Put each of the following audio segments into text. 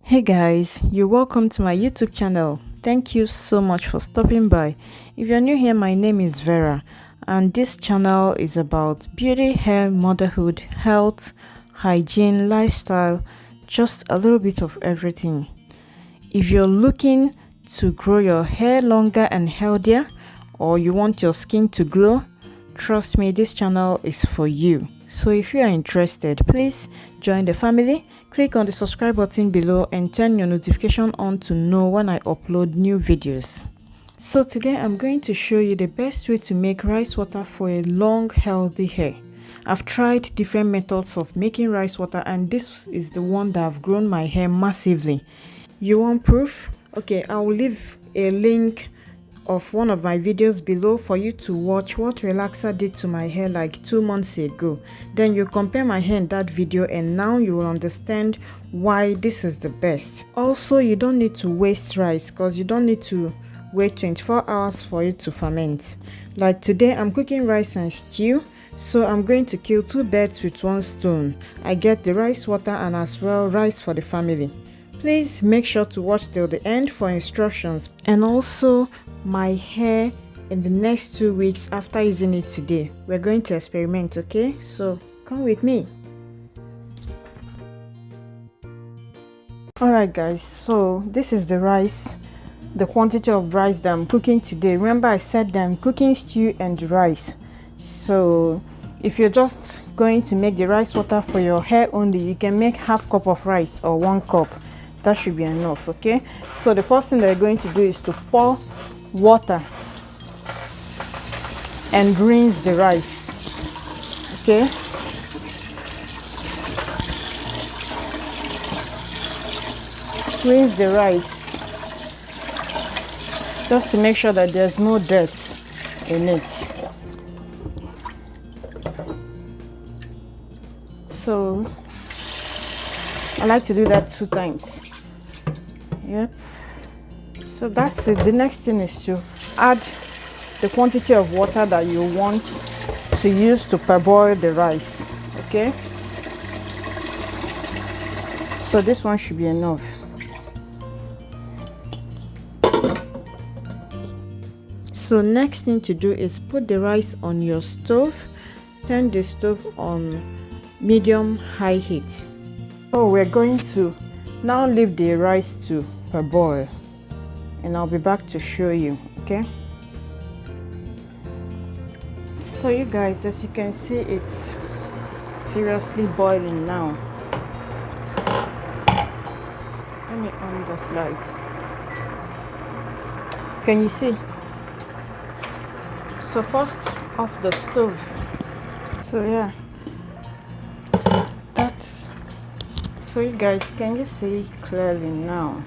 Hey guys, you're welcome to my YouTube channel. Thank you so much for stopping by. If you're new here, my name is Vera, and this channel is about beauty, hair, motherhood, health, hygiene, lifestyle, just a little bit of everything. If you're looking to grow your hair longer and healthier, or you want your skin to glow, trust me, this channel is for you. So if you are interested, please join the family. Click on the subscribe button below and turn your notification on to know when I upload new videos. So today I'm going to show you the best way to make rice water for a long healthy hair. I've tried different methods of making rice water and this is the one that have grown my hair massively. You want proof? Okay, I'll leave a link of one of my videos below for you to watch what relaxer did to my hair like 2 months ago. Then you compare my hair in that video and now you will understand why this is the best. Also, you don't need to waste rice because you don't need to wait 24 hours for it to ferment. Like today I'm cooking rice and stew, so I'm going to kill 2 birds with 1 stone. I get the rice water and as well rice for the family. Please make sure to watch till the end for instructions. And also my hair in the next 2 weeks after using it today, we're going to experiment, okay? So come with me. Alright guys, so this is the rice, the quantity of rice that I'm cooking today. Remember I said that I'm cooking stew and rice. So if you're just going to make the rice water for your hair only, you can make half cup of rice or 1 cup. That should be enough, okay? So the first thing that you're going to do is to pour water and rinse the rice, okay? Rinse the rice just to make sure that there's no dirt in it. So I like to do that 2 times. Yep. So that's it. The next thing is to add the quantity of water that you want to use to parboil the rice, okay? So this one should be enough. So next thing to do is put the rice on your stove. Turn the stove on medium high heat. So we're going to now leave the rice to parboil and I'll be back to show you, okay? So you guys, as you can see, it's seriously boiling now. Let me on the light. Can you see? So first off the stove. So yeah, that's, so you guys, can you see clearly now?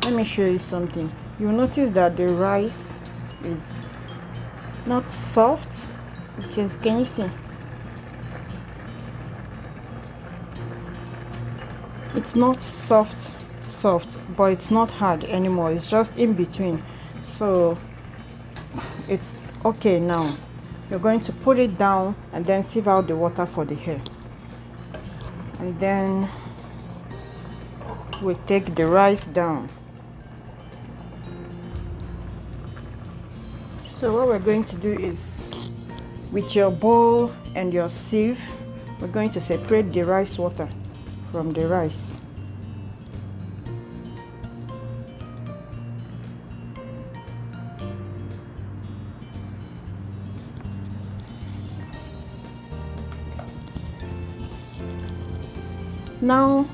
Let me show you something. You'll notice that the rice is not soft. It is, can you see? It's not soft, but it's not hard anymore. It's just in between. So it's okay now. You're going to put it down and then sieve out the water for the hair. And then we take the rice down. So what we're going to do is, with your bowl and your sieve, we're going to separate the rice water from the rice. Now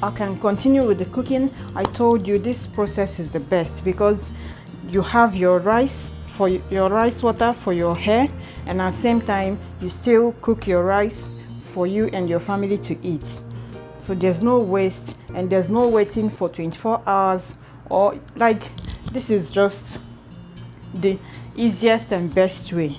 I can continue with the cooking. I told you this process is the best because you have your rice for your rice water for your hair, and at the same time you still cook your rice for you and your family to eat. So there's no waste and there's no waiting for 24 hours, or like, this is just the easiest and best way.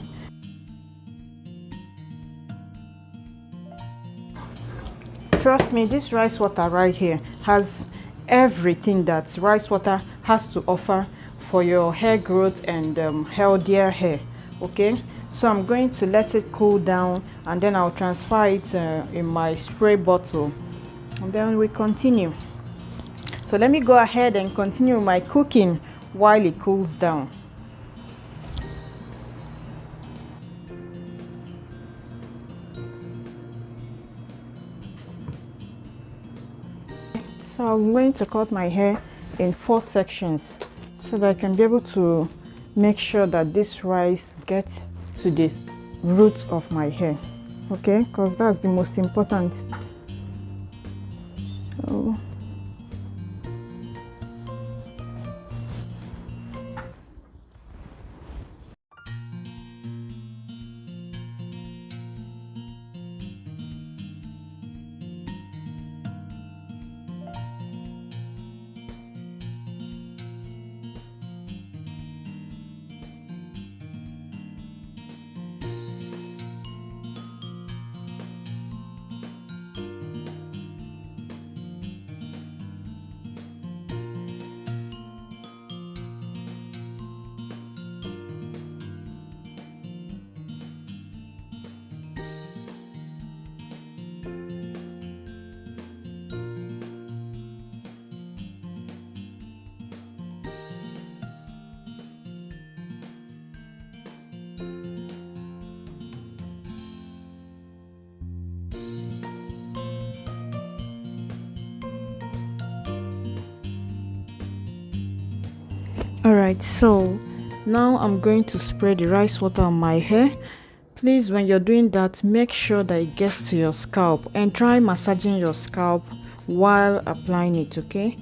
Trust me, this rice water right here has everything that rice water has to offer for your hair growth and healthier hair, okay? So I'm going to let it cool down and then I'll transfer it in my spray bottle and then we continue. So let me go ahead and continue my cooking while it cools down. So I'm going to cut my hair in 4 sections so that I can be able to make sure that this rice gets to the root of my hair, okay, because that's the most important. So alright, so now I'm going to spray the rice water on my hair. Please, when you're doing that, make sure that it gets to your scalp and try massaging your scalp while applying it, okay?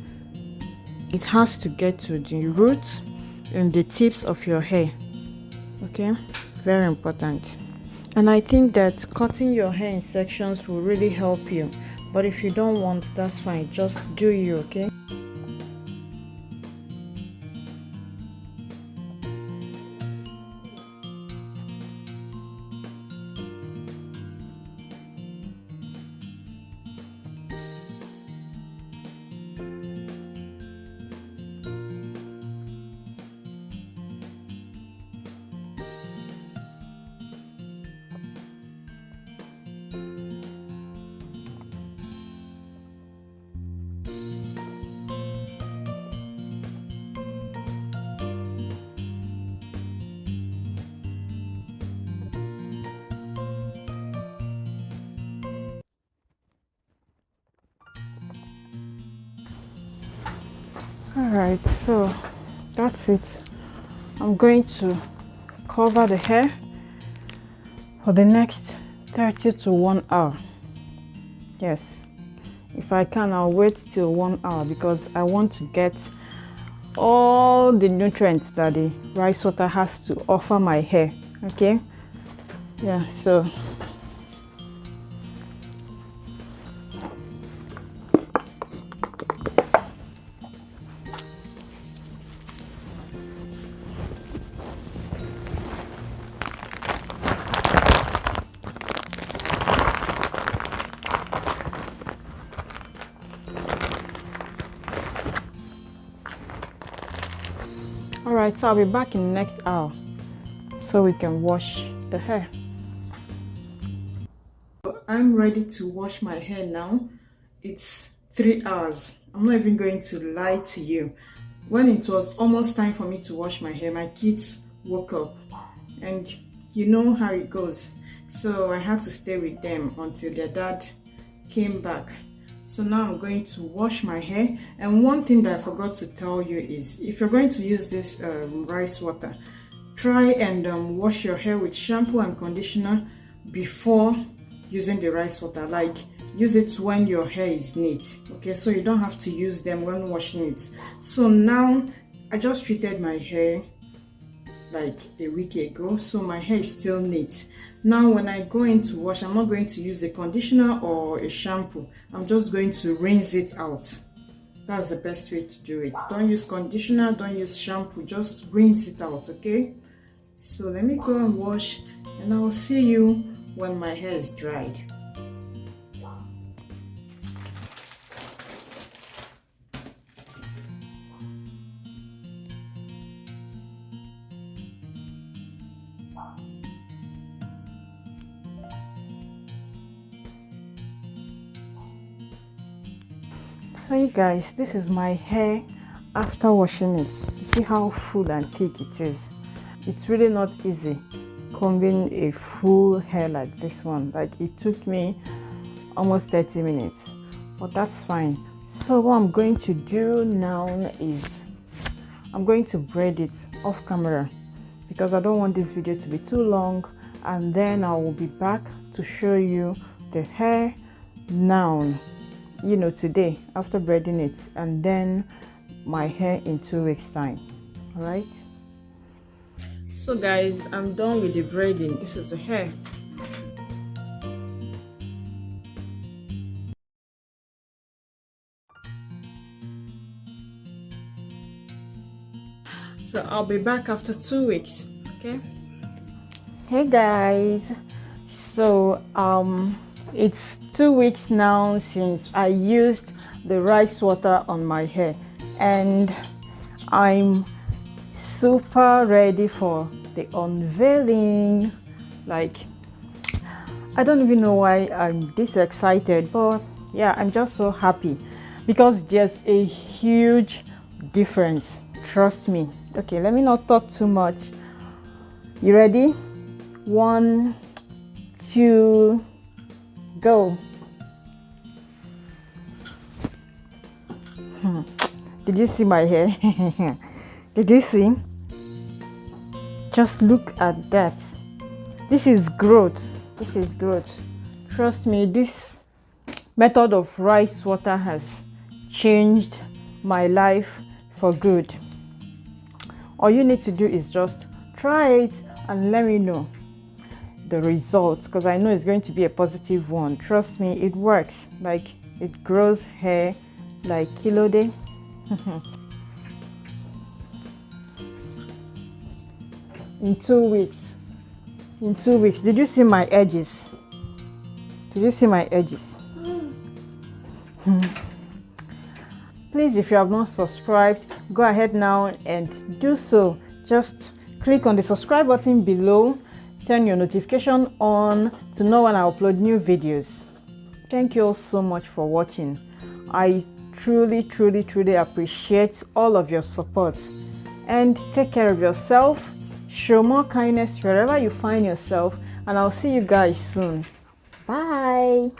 It has to get to the roots and the tips of your hair, okay? Very important. And I think that cutting your hair in sections will really help you, but if you don't want, that's fine, just do you, okay? Alright, so that's it. I'm going to cover the hair for the next 30 to 1 hour. Yes, if I can, I'll wait till 1 hour because I want to get all the nutrients that the rice water has to offer my hair, okay? Yeah, so alright, so I'll be back in the next hour so we can wash the hair. I'm ready to wash my hair now. It's 3 hours. I'm not even going to lie to you. When it was almost time for me to wash my hair, my kids woke up and you know how it goes. So I had to stay with them until their dad came back. So now I'm going to wash my hair. And one thing that I forgot to tell you is if you're going to use this rice water, try and wash your hair with shampoo and conditioner before using the rice water. Like, use it when your hair is neat, okay? So you don't have to use them when washing it. So now I just treated my hair like a week ago, so my hair is still neat. Now when I go in to wash, I'm not going to use a conditioner or a shampoo. I'm just going to rinse it out. That's the best way to do it. Don't use conditioner, don't use shampoo, just rinse it out, okay? So let me go and wash and I'll see you when my hair is dried. So you guys, this is my hair after washing it. You see how full and thick it is. It's really not easy combing a full hair like this one. Like, it took me almost 30 minutes, but that's fine. So what I'm going to do now is I'm going to braid it off camera because I don't want this video to be too long, and then I will be back to show you the hair now, you know, today after braiding it, and then my hair in 2 weeks time. All right, so guys, I'm done with the braiding. This is the hair. So I'll be back after 2 weeks. Okay. Hey guys, so it's 2 weeks now since I used the rice water on my hair, and I'm super ready for the unveiling. Like, I don't even know why I'm this excited, but yeah, I'm just so happy because there's a huge difference, trust me. Okay, let me not talk too much. You ready? 1, 2, go. Did you see my hair? Did you see? Just look at that. This is growth. This is growth. Trust me, this method of rice water has changed my life for good. All you need to do is just try it and let me know the results, because I know it's going to be a positive one. Trust me, it works. Like, it grows hair like Kilode. In 2 weeks. In 2 weeks. Did you see my edges? Did you see my edges? Please, if you have not subscribed, go ahead now and do so. Just click on the subscribe button below, turn your notification on to know when I upload new videos. Thank you all so much for watching. I truly appreciate all of your support, and take care of yourself. Show more kindness wherever you find yourself, and I'll see you guys soon. Bye.